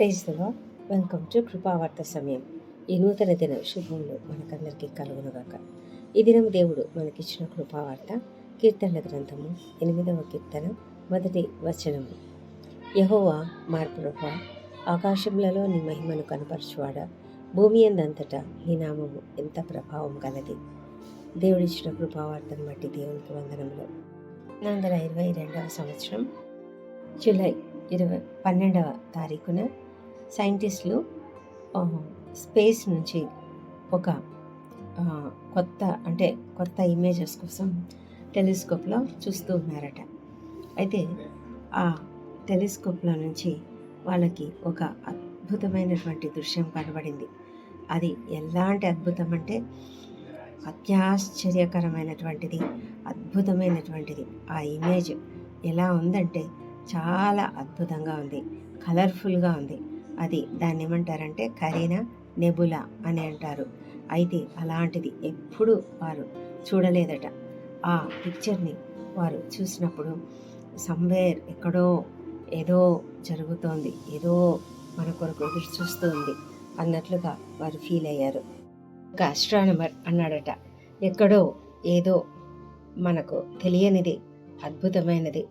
Praise the lord. Welcome to కృపావార్త సమయం. ఈ నూతన దిన శుభములు మనకందరికీ కలుగునుగాక. ఈ దినం దేవుడు మనకిచ్చిన కృపావార్త కీర్తనల గ్రంథము 8వ కీర్తన 1వ వచనము. యెహోవా మా ప్రభువా, ఆకాశములలో నీ మహిమను కనపరచువాడా, భూమి యందంతటా నీ నామము ఎంత ప్రభావం గలది. దేవుడిచ్చిన కృపావార్తను బట్టి దేవునికి వందనములు. 1922వ సంవత్సరం జూలై 12వ తారీఖున సైంటిస్టులు స్పేస్ నుంచి ఒక కొత్త ఇమేజెస్ కోసం టెలిస్కోప్లో చూస్తూ ఉన్నారట. అయితే ఆ టెలిస్కోప్లో నుంచి వాళ్ళకి ఒక అద్భుతమైనటువంటి దృశ్యం కనబడింది. అది ఎలాంటి అద్భుతం అంటే అత్యాశ్చర్యకరమైనటువంటిది, అద్భుతమైనటువంటిది. ఆ ఇమేజ్ ఎలా ఉందంటే చాలా అద్భుతంగా ఉంది, కలర్ఫుల్గా ఉంది. దాన్ని ఏమంటారంటే కరీనా నెబులా అని అంటారు. అయితే అలాంటిది ఎప్పుడు వారు చూడలేదట. ఆ పిక్చర్ని వారు చూసినప్పుడు సమ్వేర్ ఎక్కడో ఏదో జరుగుతోంది, ఏదో మన కొరకు ఎదురు చూస్తుంది అన్నట్లుగా వారు ఫీల్ అయ్యారు. ఒక ఆస్ట్రానమర్ అన్నాడట, ఎక్కడో ఏదో మనకు తెలియనిది, అద్భుతమైనది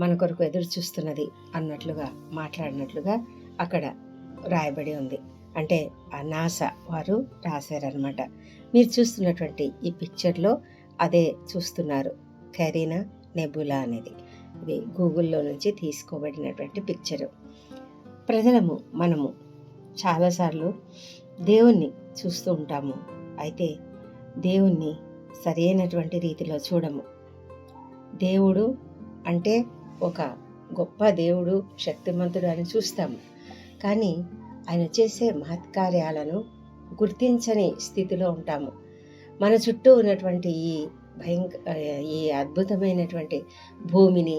మన కొరకు ఎదురు చూస్తున్నది అన్నట్లుగా మాట్లాడినట్లుగా అక్కడ రాయబడి ఉంది. అంటే ఆ నాసా వారు రాశారనమాట. మీరు చూస్తున్నటువంటి ఈ పిక్చర్లో అదే చూస్తున్నారు, కరీనా నెబులా అనేది. ఇది గూగుల్లో నుంచి తీసుకోబడినటువంటి పిక్చరు. మనము చాలాసార్లు దేవుణ్ణి చూస్తూ ఉంటాము. అయితే దేవుణ్ణి సరైనటువంటి రీతిలో చూడము. దేవుడు అంటే ఒక గొప్ప దేవుడు, శక్తిమంతుడు అని చూస్తాము. కానీ ఆయన చేసే మహత్కార్యాలను గుర్తించని స్థితిలో ఉంటాము. మన చుట్టూ ఉన్నటువంటి ఈ అద్భుతమైనటువంటి భూమిని,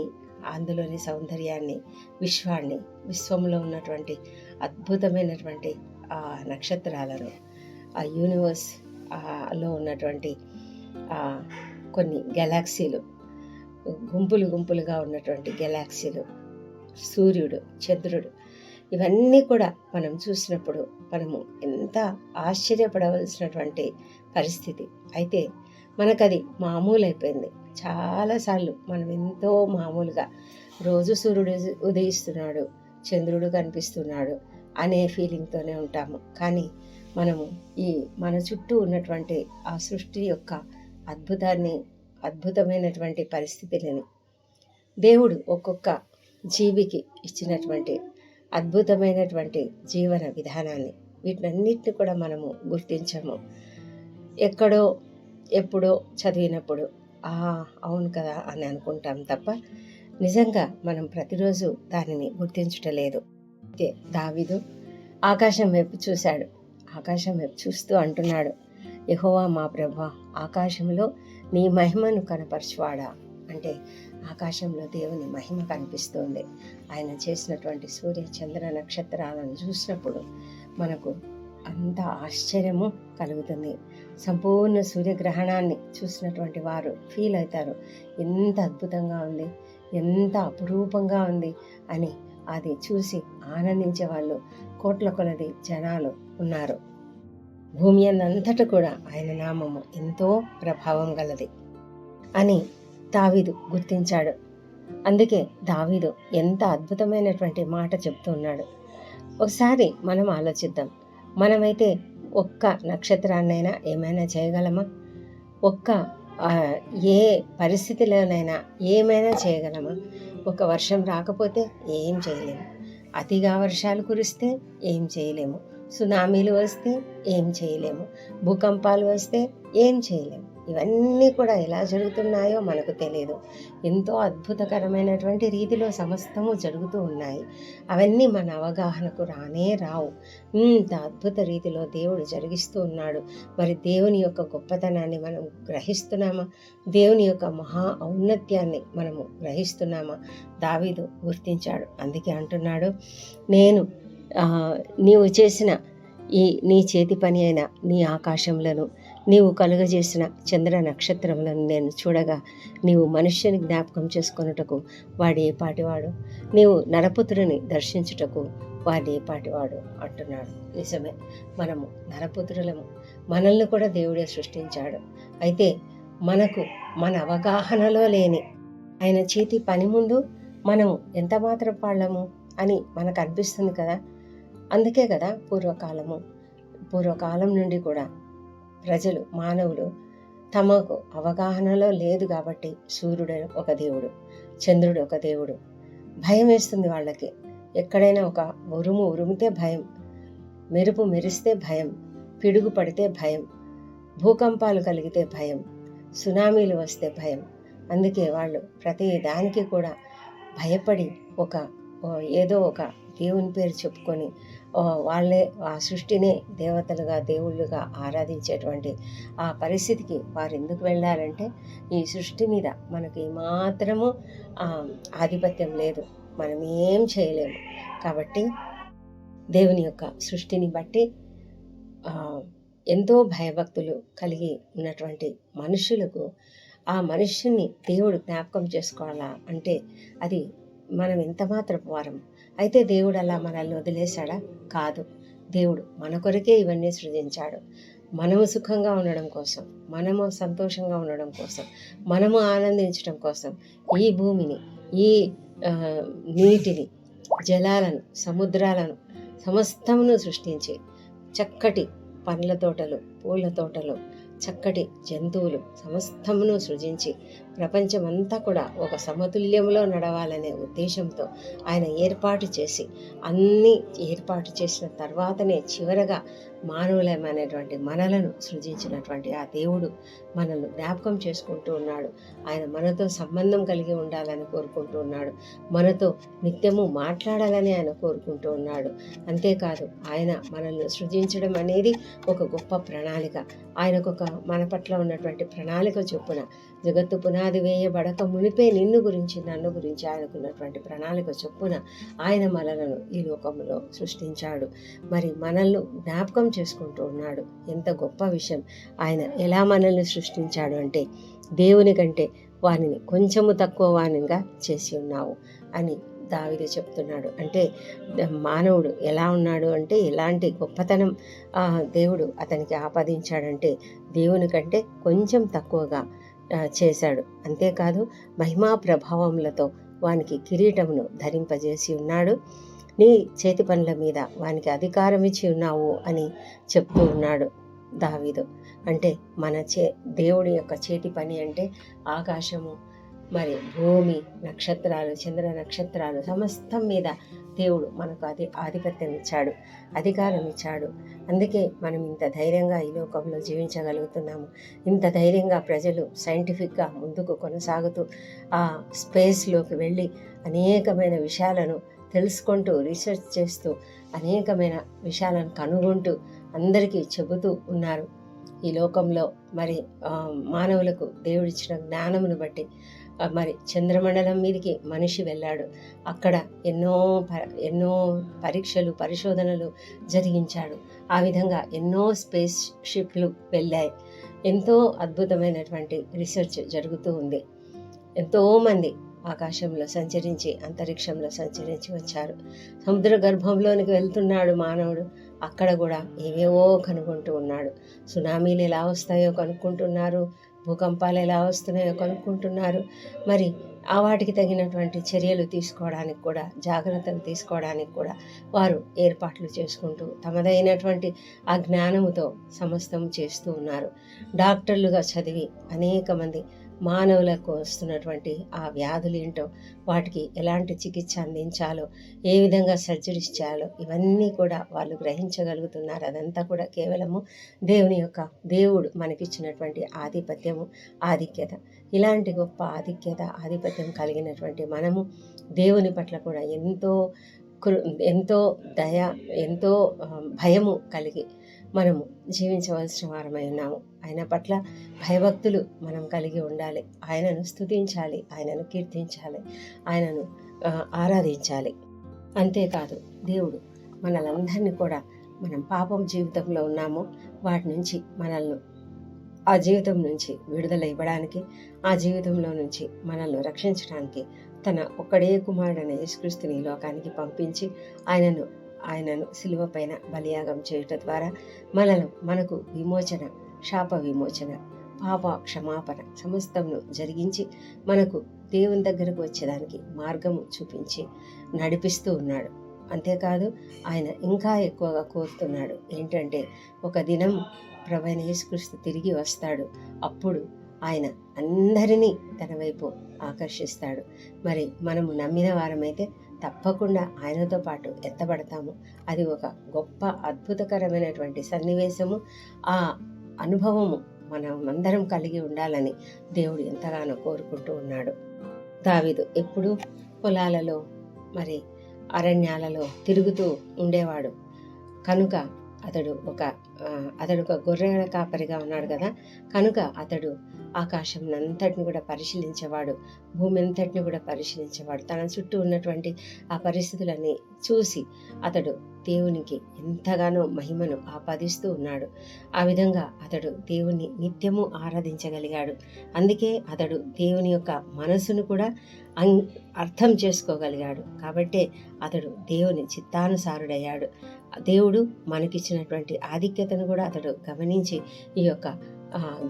అందులోని సౌందర్యాన్ని, విశ్వంలో ఉన్నటువంటి అద్భుతమైనటువంటి ఆ నక్షత్రాలను, ఆ యూనివర్స్ లో ఉన్నటువంటి కొన్ని గెలాక్సీలు, గుంపులుగా ఉన్నటువంటి గెలాక్సీలు, సూర్యుడు, చంద్రుడు, ఇవన్నీ కూడా మనం చూసినప్పుడు మనము ఎంత ఆశ్చర్యపడవలసినటువంటి పరిస్థితి. అయితే మనకది మామూలు అయిపోయింది. చాలాసార్లు మనం ఎంతో మామూలుగా రోజు సూర్యుడు ఉదయిస్తున్నాడు, చంద్రుడు కనిపిస్తున్నాడు అనే ఫీలింగ్తోనే ఉంటాము. కానీ మనము మన చుట్టూ ఉన్నటువంటి ఆ సృష్టి యొక్క అద్భుతమైనటువంటి పరిస్థితులని, దేవుడు ఒక్కొక్క జీవికి ఇచ్చినటువంటి అద్భుతమైనటువంటి జీవన విధానాన్ని, వీటన్నిటిని కూడా మనము గుర్తించము. ఎక్కడో ఎప్పుడో చదివినప్పుడు అవును కదా అని అనుకుంటాం తప్ప నిజంగా మనం ప్రతిరోజు దానిని గుర్తించటలేదు. అయితే దావీదు ఆకాశం వైపు చూశాడు. ఆకాశం వైపు చూస్తూ అంటున్నాడు, యెహోవా మా ప్రభువా, ఆకాశంలో నీ మహిమను కనపరచువాడా. అంటే ఆకాశంలో దేవుని మహిమ కనిపిస్తుంది. ఆయన చేసినటువంటి సూర్య చంద్ర నక్షత్రాలను చూసినప్పుడు మనకు అంత ఆశ్చర్యము కలుగుతుంది. సంపూర్ణ సూర్యగ్రహణాన్ని చూసినటువంటి వారు ఫీల్ అవుతారు, ఎంత అద్భుతంగా ఉంది, ఎంత అపురూపంగా ఉంది అని. అది చూసి ఆనందించే వాళ్ళు కోట్ల కొలది జనాలు ఉన్నారు. భూమి అంతటా కూడా ఆయన నామము ఎంతో ప్రభావం గలది అని దావీదు గుర్తించాడు. అందుకే దావీదు ఎంత అద్భుతమైనటువంటి మాట చెప్తున్నాడు. ఒకసారి మనం ఆలోచిద్దాం. మనమైతే ఒక్క నక్షత్రాన్నైనా ఏమైనా చేయగలమా? ఏ పరిస్థితిలోనైనా ఏమైనా చేయగలమా? ఒక వర్షం రాకపోతే ఏం చేయలేము, అతిగా వర్షాలు కురిస్తే ఏం చేయలేము, సునామీలు వస్తే ఏం చేయలేము, భూకంపాలు వస్తే ఏం చేయలేము. ఇవన్నీ కూడా ఎలా జరుగుతున్నాయో మనకు తెలియదు. ఎంతో అద్భుతకరమైనటువంటి రీతిలో సమస్తము జరుగుతూ ఉన్నాయి. అవన్నీ మన అవగాహనకు రావు. ఇంత అద్భుత రీతిలో దేవుడు జరిగిస్తూ ఉన్నాడు. మరి దేవుని యొక్క గొప్పతనాన్ని మనం గ్రహిస్తున్నామా? దేవుని యొక్క మహా ఔన్నత్యాన్ని మనము గ్రహిస్తున్నామా? దావీదు గుర్తించాడు. అందుకే అంటున్నాడు, నీవు చేసిన నీ చేతి పని అయిన నీ ఆకాశములను, నీవు కలుగజేసిన చంద్ర నక్షత్రములను నేను చూడగా, నీవు మనుష్యుని జ్ఞాపకం చేసుకొనుటకు వాడు ఏ పాటివాడు, నీవు నరపుత్రుని దర్శించుటకు వారిని ఏపాటివాడు అంటున్నాడు. నిజమే, మనము నరపుత్రులము, మనల్ని కూడా దేవుడే సృష్టించాడు. అయితే మనకు మన అవగాహనలో లేని ఆయన చేతి పని ముందు మనము ఎంత మాత్రం వాళ్ళము అని మనకు అనిపిస్తుంది కదా. అందుకే కదా పూర్వకాలం నుండి కూడా ప్రజలు, మానవులు తమకు అవగాహనలో లేదు కాబట్టి సూర్యుడు ఒక దేవుడు, చంద్రుడు ఒక దేవుడు. భయం వేస్తుంది వాళ్ళకి. ఎక్కడైనా ఒక ఉరిమితే భయం, మెరుపు మెరిస్తే భయం, పిడుగు పడితే భయం, భూకంపాలు కలిగితే భయం, సునామీలు వస్తే భయం. అందుకే వాళ్ళు ప్రతి దానికి కూడా భయపడి ఏదో ఒక దేవుని పేరు చెప్పుకొని వాళ్ళే ఆ సృష్టినే దేవతలుగా, దేవుళ్ళుగా ఆరాధించేటువంటి ఆ పరిస్థితికి వారు ఎందుకు వెళ్ళారంటే, ఈ సృష్టి మీద మనకి ఏమాత్రము ఆధిపత్యం లేదు, మనం ఏం చేయలేము. కాబట్టి దేవుని యొక్క సృష్టిని బట్టి ఎంతో భయభక్తులు కలిగి ఉన్నటువంటి మనుషులకు ఆ మనుష్యుని దేవుడు జ్ఞాపకం చేసుకోవాలా అంటే అది మనం ఎంత మాత్రపు వారం. అయితే దేవుడు అలా మనల్ని వదిలేశాడా? కాదు. దేవుడు మన కొరకే ఇవన్నీ సృజించాడు. మనము సుఖంగా ఉండడం కోసం, మనము సంతోషంగా ఉండడం కోసం, మనము ఆనందించడం కోసం ఈ భూమిని, ఈ నీటిని, జలాలను, సముద్రాలను సమస్తమును సృష్టించి చక్కటి పండ్ల తోటలు, పూల తోటలు, చక్కటి జంతువులు సమస్తమును సృజించి ప్రపంచమంతా కూడా ఒక సమతుల్యంలో నడవాలనే ఉద్దేశంతో ఆయన ఏర్పాటు చేసిన తర్వాతనే చివరగా మానవులమైనటువంటి మనలను సృజించినటువంటి ఆ దేవుడు మనల్ని జ్ఞాపకం చేసుకుంటూ ఉన్నాడు. ఆయన మనతో సంబంధం కలిగి ఉండాలని కోరుకుంటూ ఉన్నాడు. మనతో నిత్యము మాట్లాడాలని ఆయన కోరుకుంటూ ఉన్నాడు. అంతేకాదు, ఆయన మనల్ని సృజించడం అనేది ఒక గొప్ప ప్రణాళిక. ఆయనకు మన పట్ల ఉన్నటువంటి ప్రణాళిక చొప్పున జగత్తు పునాది వేయబడక మునిపే నన్ను గురించి ఆయనకున్నటువంటి ప్రణాళిక చొప్పున ఆయన మనలను ఈ లోకంలో సృష్టించాడు. మరి మనల్ని జ్ఞాపకం చేసుకుంటూ ఉన్నాడు. ఎంత గొప్ప విషయం! ఆయన ఎలా మనల్ని సృష్టించాడు అంటే, దేవుని కంటే వానిని కొంచెము తక్కువ వానిగా చేసి ఉన్నావు అని దావీదు చెప్తున్నాడు. అంటే మానవుడు ఎలా ఉన్నాడు అంటే, ఎలాంటి గొప్పతనం దేవుడు అతనికి ఆపాదించాడంటే దేవుని కంటే కొంచెం తక్కువగా చేశాడు. అంతేకాదు, మహిమా ప్రభావములతో వానికి కిరీటమును ధరింపజేసి ఉన్నాడు. నీ చేతి పనుల మీద వానికి అధికారం ఇచ్చి ఉన్నావు అని చెప్తూ ఉన్నాడు దావీదు. అంటే దేవుడి యొక్క చేతి పని అంటే ఆకాశము, మరి భూమి, నక్షత్రాలు, చంద్ర నక్షత్రాలు సమస్తం మీద దేవుడు మనకు ఆధిపత్యం ఇచ్చాడు, అధికారం ఇచ్చాడు. అందుకే మనం ఇంత ధైర్యంగా ఈ లోకంలో జీవించగలుగుతున్నాము. ఇంత ధైర్యంగా ప్రజలు సైంటిఫిక్గా ముందుకు కొనసాగుతూ ఆ స్పేస్లోకి వెళ్ళి అనేకమైన విషయాలను తెలుసుకుంటూ, రీసెర్చ్ చేస్తూ, అనేకమైన విషయాలను కనుగొంటూ అందరికీ చెబుతూ ఉన్నారు. ఈ లోకంలో మరి మానవులకు దేవుడిచ్చిన జ్ఞానమును బట్టి మరి చంద్రమండలం మీదకి మనిషి వెళ్ళాడు. అక్కడ ఎన్నో పరీక్షలు, పరిశోధనలు జరిగించాడు. ఆ విధంగా ఎన్నో స్పేస్ షిప్లు వెళ్ళాయి. ఎంతో అద్భుతమైనటువంటి రీసెర్చ్ జరుగుతూ ఉంది. ఎంతోమంది ఆకాశంలో సంచరించి, అంతరిక్షంలో సంచరించి వచ్చారు. సముద్ర గర్భంలోనికి వెళ్తున్నాడు మానవుడు. అక్కడ కూడా ఏవేవో కనుగొంటూ ఉన్నాడు. సునామీలు ఎలా వస్తాయో కనుక్కుంటున్నారు, భూకంపాలు ఎలా వస్తున్నాయో కనుక్కుంటున్నారు. మరి వాటికి తగినటువంటి చర్యలు తీసుకోవడానికి కూడా, జాగ్రత్తలు తీసుకోవడానికి కూడా వారు ఏర్పాట్లు చేసుకుంటూ తమదైనటువంటి ఆ జ్ఞానముతో సమస్తం చేస్తూ ఉన్నారు. డాక్టర్లుగా చదివి అనేక మంది మానవులకు వస్తున్నటువంటి ఆ వ్యాధులు ఏంటో, వాటికి ఎలాంటి చికిత్స అందించాలో, ఏ విధంగా సర్జరీస్ చేయాలో ఇవన్నీ కూడా వాళ్ళు గ్రహించగలుగుతున్నారు. అదంతా కూడా కేవలము దేవుడు మనకిచ్చినటువంటి ఆధిపత్యము, ఆధిక్యత. ఇలాంటి గొప్ప ఆధిపత్యం కలిగినటువంటి మనము దేవుని పట్ల కూడా ఎంతో దయ, ఎంతో భయము కలిగి మనము జీవించవలసిన వారమై ఉన్నాము. ఆయన పట్ల భయభక్తులు మనం కలిగి ఉండాలి. ఆయనను స్తుతించాలి, ఆయనను కీర్తించాలి, ఆయనను ఆరాధించాలి. అంతేకాదు, దేవుడు మనలందరినీ కూడా, మనం పాపం జీవితంలో ఉన్నాము, వాటి నుంచి మనల్ని, ఆ జీవితం నుంచి విడుదల ఇవ్వడానికి, ఆ జీవితంలో నుంచి మనల్ని రక్షించడానికి తన ఒక్కడే కుమారుడైన యేసుక్రీస్తుని లోకానికి పంపించి ఆయనను ఆయనను శిలువ పైన బలియాగం చేయటం ద్వారా మనకు విమోచన, శాప విమోచన, పాప క్షమాపణ సమస్తమును జరిగించి మనకు దేవుని దగ్గరకు వచ్చేదానికి మార్గము చూపించి నడిపిస్తూ ఉన్నాడు. అంతేకాదు ఆయన ఇంకా ఎక్కువగా కోరుతున్నాడు ఏంటంటే, ఒక దినం ప్రభువైన యేసుక్రీస్తు తిరిగి వస్తాడు. అప్పుడు ఆయన అందరినీ తన వైపు ఆకర్షిస్తాడు. మరి మనము నమ్మిన వారమైతే తప్పకుండా ఆయనతో పాటు ఎత్తబడతాము. అది ఒక గొప్ప అద్భుతకరమైనటువంటి సన్నివేశము. ఆ అనుభవము మనం అందరం కలిగి ఉండాలని దేవుడు ఎంతగానో కోరుకుంటూ ఉన్నాడు. దావీదు ఎప్పుడు పొలాలలో మరి అరణ్యాలలో తిరుగుతూ ఉండేవాడు కనుక అతడు ఒక గొర్రెల కాపరిగా ఉన్నాడు కదా, కనుక అతడు ఆకాశం అంతటిని కూడా పరిశీలించేవాడు, భూమి అంతటిని కూడా పరిశీలించేవాడు. తన చుట్టూ ఉన్నటువంటి ఆ పరిస్థితులన్నీ చూసి అతడు దేవునికి ఎంతగానో మహిమను ఆపాదిస్తూ ఉన్నాడు. ఆ విధంగా అతడు దేవుని నిత్యము ఆరాధించగలిగాడు. అందుకే అతడు దేవుని యొక్క మనసును కూడా అర్థం చేసుకోగలిగాడు. కాబట్టే అతడు దేవుని చిత్తానుసారుడయ్యాడు. దేవుడు మనకిచ్చినటువంటి ఆధిక్యతను కూడా అతడు గమనించి ఈ యొక్క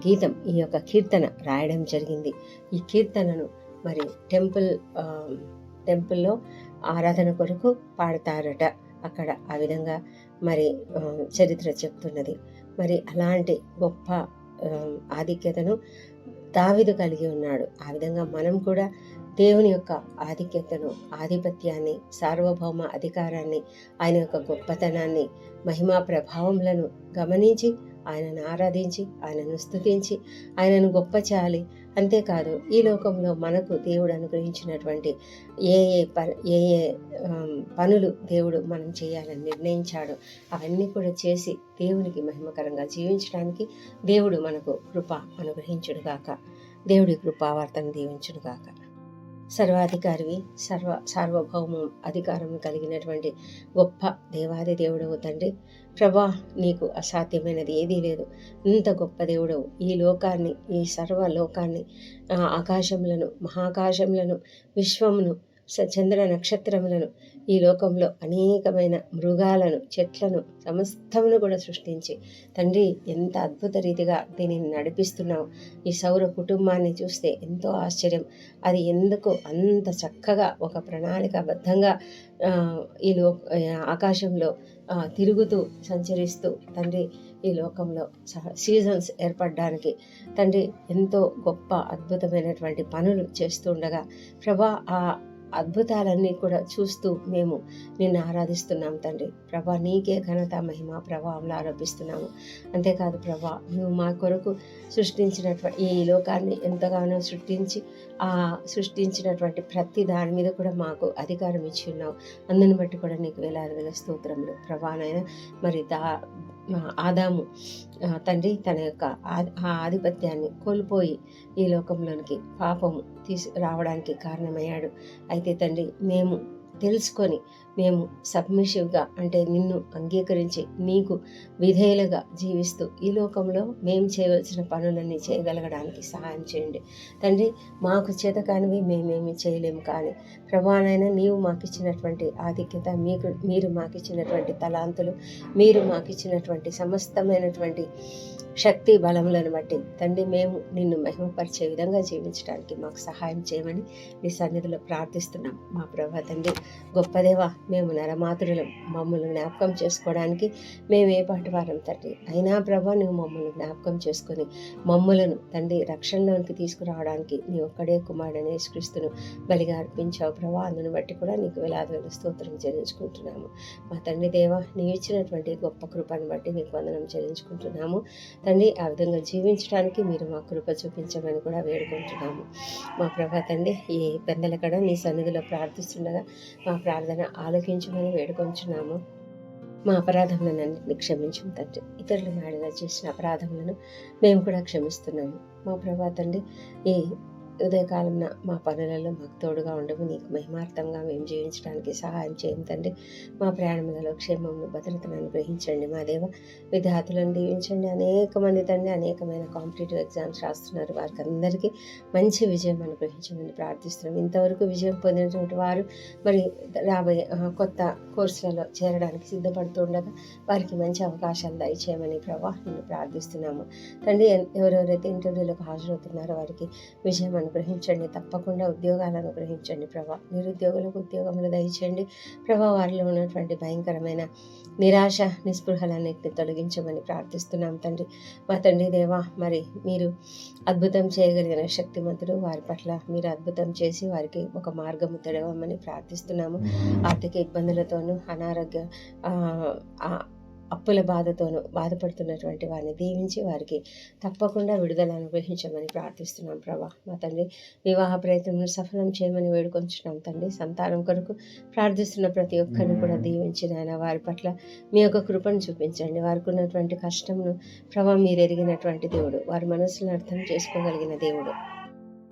ఈ యొక్క కీర్తన రాయడం జరిగింది. ఈ కీర్తనను మరి టెంపుల్లో ఆరాధన కొరకు పాడతారట. అక్కడ ఆ విధంగా మరి చరిత్ర చెప్తున్నది. మరి అలాంటి గొప్ప ఆధిక్యతను దావీదు కలిగి ఉన్నాడు. ఆ విధంగా మనం కూడా దేవుని యొక్క ఆధిక్యతను, ఆధిపత్యాన్ని, సార్వభౌమ అధికారాన్ని, ఆయన యొక్క గొప్పతనాన్ని, మహిమా ప్రభావములను గమనించి ఆయనను ఆరాధించి, ఆయనను స్తుతించి, ఆయనను గొప్ప చేయాలి. అంతేకాదు ఈ లోకంలో మనకు దేవుడు అనుగ్రహించినటువంటి ఏ ఏ పనులు దేవుడు మనం చేయాలని నిర్ణయించాడో అవన్నీ కూడా చేసి దేవునికి మహిమకరంగా జీవించడానికి దేవుడు మనకు కృప అనుగ్రహించుడుగాక. దేవుడి కృపావార్తను దీవించుడుగాక. సర్వాధికారివి, సార్వభౌమం అధికారం కలిగినటువంటి గొప్ప దేవాది దేవుడవు తండ్రి, ప్రభా, నీకు అసాధ్యమైనది ఏదీ లేదు. ఇంత గొప్ప దేవుడవు. ఈ లోకాన్ని, ఈ సర్వలోకాన్ని, ఆకాశములను, మహాకాశములను, విశ్వమును, చంద్ర నక్షత్రములను, ఈ లోకంలో అనేకమైన మృగాలను, చెట్లను, సమస్తమును కూడా సృష్టించి తండ్రి ఎంత అద్భుత రీతిగా దీనిని నడిపిస్తున్నావు. ఈ సౌర కుటుంబాన్ని చూస్తే ఎంతో ఆశ్చర్యం. అది ఎందుకు అంత చక్కగా ఒక ప్రణాళికాబద్ధంగా ఆకాశంలో తిరుగుతూ సంచరిస్తూ తండ్రి ఈ లోకంలో సీజన్స్ ఏర్పడడానికి తండ్రి ఎంతో గొప్ప అద్భుతమైనటువంటి పనులు చేస్తూ ఉండగా ప్రభా, ఆ అద్భుతాలన్నీ కూడా చూస్తూ మేము నిన్ను ఆరాధిస్తున్నాం తండ్రి. ప్రభా, నీకే ఘనత, మహిమ, ప్రభావంలో ఆరోపిస్తున్నాము. అంతేకాదు ప్రభా, నువ్వు మా కొరకు సృష్టించినటువంటి ఈ లోకాన్ని ఎంతగానో సృష్టించినటువంటి ప్రతి దాని మీద కూడా మాకు అధికారం ఇచ్చి ఉన్నావు. అందుని బట్టి కూడా నీకు వేలాది స్తోత్రములు ప్రభానైనా. మరి ఆదాము తండ్రి తన యొక్క ఆధిపత్యాన్ని కోల్పోయి ఈ లోకంలోనికి పాపము రావడానికి కారణమయ్యాడు. అయితే తండ్రి, మేము తెలుసుకొని మేము సబ్మిసివ్గా అంటే నిన్ను అంగీకరించి నీకు విధేయులుగా జీవిస్తూ ఈ లోకంలో మేము చేయవలసిన పనులన్నీ చేయగలగడానికి సహాయం చేయండి తండ్రి. మాకు చేత కానివి మేమేమి చేయలేము, కానీ ప్రభానైనా నీవు మాకు ఇచ్చినటువంటి ఆధిక్యత, మీరు మాకు ఇచ్చినటువంటి తలాంతులు, మీరు మాకు ఇచ్చినటువంటి సమస్తమైనటువంటి శక్తి బలములను బట్టి తండ్రి మేము నిన్ను మహిమపరిచే విధంగా జీవించడానికి మాకు సహాయం చేయమని నీ సన్నిధిలో ప్రార్థిస్తున్నాం. మా ప్రభా తండ్రి, గొప్పదేవ, మేము నరమాతురులం, మమ్మల్ని జ్ఞాపకం చేసుకోవడానికి మేము ఏ పాటి వారం తండ్రి. అయినా ప్రభా, నువ్వు మమ్మల్ని జ్ఞాపకం చేసుకొని మమ్మలను తండ్రి రక్షణలోనికి తీసుకురావడానికి నీ ఒక్కడే కుమారుడైన యేసుక్రీస్తును బలిగా అర్పించావు ప్రభా. అందును బట్టి కూడా నీకు వేలాది స్తోత్రం చెల్లించుకుంటున్నాము. మా తండ్రి దేవ, నీవు ఇచ్చినటువంటి గొప్ప కృపను బట్టి నీకు వందనం చెల్లించుకుంటున్నాము తండ్రి. ఆ విధంగా జీవించడానికి మీరు మా కృప చూపించమని కూడా వేడుకుంటున్నాము. మా ప్రభా తండ్రి, ఈ పెద్దల కడ నీ సన్నిధిలో ప్రార్థిస్తుండగా మా ప్రార్థన ఆలోకించమని వేడుకొంచున్నాము. మా అపరాధములను అన్నింటినీ క్షమించము తండ్రి. ఇతరుల నాడుగా చేసిన అపరాధములను మేము కూడా క్షమిస్తున్నాము. మా ప్రభా తండ్రి, ఈ ఉదయకాలంలో మా పనులలో మాకు తోడుగా ఉండవు. నీకు మహిమార్థంగా మేము జీవించడానికి సహాయం చేయండి తండ్రి. మా ప్రయాణములలో క్షేమమును భద్రతను అనుగ్రహించండి. మా దేవ విద్యార్థులను దీవించండి. అనేక మంది తండ్రి అనేకమైన కాంపిటేటివ్ ఎగ్జామ్స్ రాస్తున్నారు. వారికి అందరికీ మంచి విజయం అనుగ్రహించమని ప్రార్థిస్తున్నాం. ఇంతవరకు విజయం పొందినటువంటి వారు మరి రాబోయే కొత్త కోర్సులలో చేరడానికి సిద్ధపడుతుండగా వారికి మంచి అవకాశాలు దయచేయమని ప్రభా నిన్ను ప్రార్థిస్తున్నాము తండ్రి. ఎవరెవరైతే ఇంటర్వ్యూలకు హాజరవుతున్నారో వారికి విజయం అనుగ్రహించండి. తప్పకుండా ఉద్యోగాలు అనుగ్రహించండి ప్రభా. నిరుద్యోగులకు ఉద్యోగములు దయచేయండి ప్రభా. వారిలో ఉన్నటువంటి భయంకరమైన నిరాశ నిస్పృహలన్నింటినీ తొలగించమని ప్రార్థిస్తున్నాం తండ్రి. మా తండ్రి దేవా, మరి మీరు అద్భుతం చేయగలిగిన శక్తిమంతుడు. వారి పట్ల మీరు అద్భుతం చేసి వారికి ఒక మార్గము తెరవమని ప్రార్థిస్తున్నాము. ఆర్థిక ఇబ్బందులతోనూ అనారోగ్య అప్పుల బాధతోనూ బాధపడుతున్నటువంటి వారిని దీవించి వారికి తప్పకుండా విడుదల అనుగ్రహించమని ప్రార్థిస్తున్నాం ప్రభా. మా తండ్రి వివాహ ప్రయత్నం సఫలం చేయమని వేడుకొంచున్నాం తండ్రి. సంతానం కొరకు ప్రార్థిస్తున్న ప్రతి ఒక్కరిని కూడా దీవించి నాయన వారి పట్ల మీ యొక్క కృపను చూపించండి. వారికి ఉన్నటువంటి కష్టమును ప్రభా మీరు ఎరిగినటువంటి దేవుడు, వారి మనసులను అర్థం చేసుకోగలిగిన దేవుడు.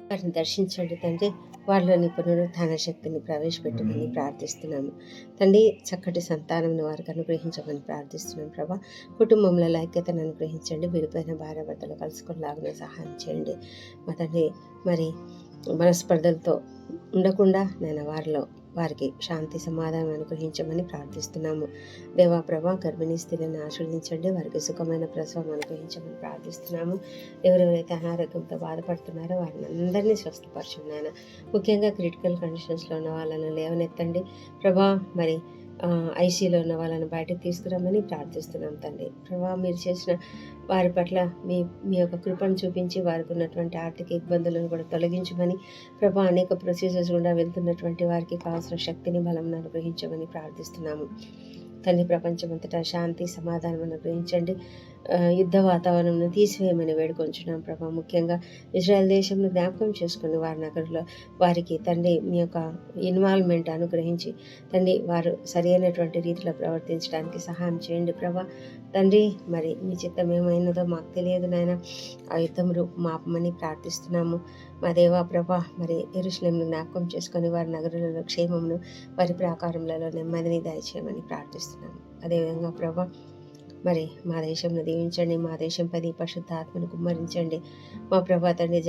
వారిని దర్శించండి తండ్రి. వారిలోని పునరుత్థాన శక్తిని ప్రవేశపెట్టమని ప్రార్థిస్తున్నాము తండ్రి. చక్కటి సంతానంను వారికి అనుగ్రహించమని ప్రార్థిస్తున్నాం ప్రభా. కుటుంబంలో ఐక్యతను అనుగ్రహించండి. విడిపోయిన భార్యాభర్తలు కలుసుకునేలాగా సహాయం చేయండి మా తండ్రి. మరి మనస్పర్ధలతో ఉండకుండా నేను వారికి శాంతి సమాధానం అనుగ్రహించమని ప్రార్థిస్తున్నాము దేవా ప్రభా. గర్భిణీ స్త్రీలను ఆశీర్వదించండి. వారికి సుఖమైన ప్రసవం అనుగ్రహించమని ప్రార్థిస్తున్నాము. ఎవరెవరైతే అనారోగ్యంతో బాధపడుతున్నారో వారిని అందరినీ స్వస్థపరచండి నాయన. ముఖ్యంగా క్రిటికల్ కండిషన్స్లో ఉన్న వాళ్ళను లేవనెత్తండి ప్రభా. మరి ఐసీలో ఉన్న వాళ్ళని బయటకు తీసుకురమ్మని ప్రార్థిస్తున్నాం తండ్రి ప్రభా. మీరు చేసిన వారి పట్ల మీ యొక్క కృపను చూపించి వారికి ఉన్నటువంటి ఆర్థిక ఇబ్బందులను కూడా తొలగించమని ప్రభా. అనేక ప్రొసీజర్స్ గుండా వెళ్తున్నటువంటి వారికి కావాల్సిన శక్తిని బలం అనుగ్రహించమని ప్రార్థిస్తున్నాము తండ్రి. ప్రపంచమంతటా శాంతి సమాధానం అనుగ్రహించండి. యుద్ధ వాతావరణంను తీసివేయమని వేడుకొంచున్నాం ప్రభా. ముఖ్యంగా ఇజ్రాయెల్ దేశంలో జ్ఞాపకం చేసుకుని వారి నగరంలో వారికి తండ్రి మీ యొక్క ఇన్వాల్వ్మెంట్ అనుగ్రహించి తండ్రి వారు సరి అయినటువంటి రీతిలో ప్రవర్తించడానికి సహాయం చేయండి ప్రభా తండ్రి. మరి మీ చిత్తం ఏమైనదో మాకు తెలియదు నాయన. ఆ యుద్ధం మాపమని ప్రార్థిస్తున్నాము మా దేవా ప్రభా. మరి యెరూషలేమును జ్ఞాపకం చేసుకొని వారి నగరాలలో క్షేమమును వారి ప్రాకారములలో నెమ్మదిని దయచేయమని ప్రార్థిస్తున్నాము. అదేవిధంగా ప్రభా మరి మా దేశంలో దీవించండి. మా దేశంపై నీ పరిశుద్ధ ఆత్మను కుమ్మరించండి మా ప్రభా తండ్రి.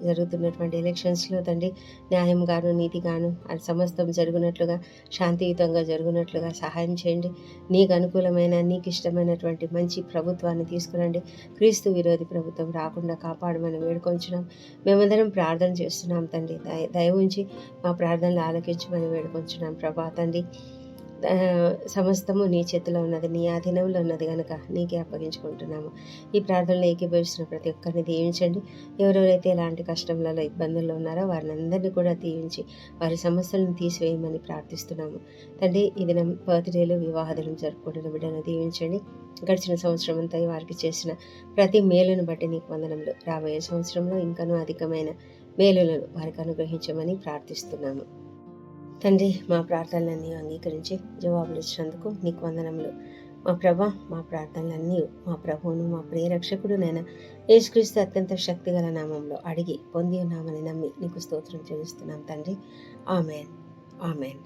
జరుగుతున్నటువంటి ఎలక్షన్స్లో తండ్రి న్యాయంగాను నీతిగాను అది సమస్తం జరుగునట్లుగా శాంతియుతంగా జరుగునట్లుగా సహాయం చేయండి. నీకు అనుకూలమైన నీకు ఇష్టమైనటువంటి మంచి ప్రభుత్వాన్ని తీసుకురండి. క్రీస్తు విరోధి ప్రభుత్వం రాకుండా కాపాడమని వేడుకొంచున్నాం. మేమందరం ప్రార్థన చేస్తున్నాం తండ్రి. దయ ఉంచి మా ప్రార్థనలు ఆలకించమని వేడుకొంచున్నాం ప్రభా తండ్రి. సమస్తము నీ చేతిలో ఉన్నది, నీ ఆధీనంలో ఉన్నది కనుక నీకే అప్పగించుకుంటున్నాము. ఈ ప్రార్థనలో ఏకీభవిస్తున్న ప్రతి ఒక్కరిని దీవించండి. ఎవరెవరైతే ఎలాంటి కష్టంలలో ఇబ్బందుల్లో ఉన్నారో వారిని అందరినీ కూడా దీవించి వారి సమస్యలను తీసివేయమని ప్రార్థిస్తున్నాము తండ్రి. ఈ దినం బర్త్డేలు వివాహాలను జరుపుకుంటున్న బిడ్డను దీవించండి. గడిచిన సంవత్సరం అంతా వారికి చేసిన ప్రతి మేలును బట్టి నీకు వందనములు. రాబోయే సంవత్సరంలో ఇంకనూ అధికమైన మేలులను వారికి అనుగ్రహించమని ప్రార్థిస్తున్నాము తండ్రి. మా ప్రార్థనలన్నీ అంగీకరించి జవాబులు ఇచ్చినందుకు నీకు వందనములు మా ప్రభా. మా ప్రార్థనలన్నీ మా ప్రభువును మా ప్రియరక్షకుడు నైనా యేసుక్రీస్తు అత్యంత శక్తిగల నామంలో అడిగి పొంది ఉన్నామని నమ్మి నీకు స్తోత్రం చెల్లిస్తున్నాం తండ్రి. Amen, amen.